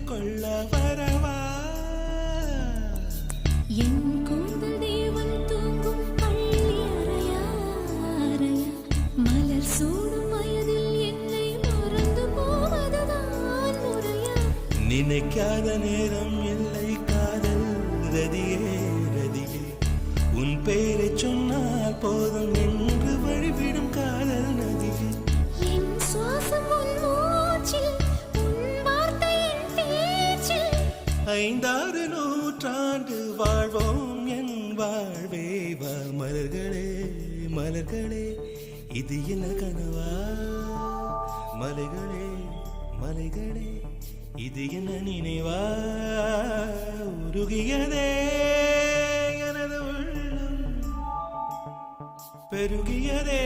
கொள்ள வரவா என் கூந்தல் தேவன் தூங்கும் பள்ளி அறையா அறையா மலர் சூடும் வயதில் என்னை மறந்து போவதுதான் முறையா நினைக்காத நேரம் இல்லை காதல் ரதியே ரதியே உன் பேரை சொன்னால் போதும் என்று வழிவிடும் காதல் நதியே என் சுவாசம் உன் மூச்சில் உன் வார்த்தை என் பேச்சில் 5-6 நூற்றாண்டு வாழ்வோம் என் வாழ்வே வா மலர்களே மலர்களே இது என்ன கனவா மலைகளே மலைகளே இது என்ன நினைவா உருகியதே எனது உள்ளம் பெருகியதே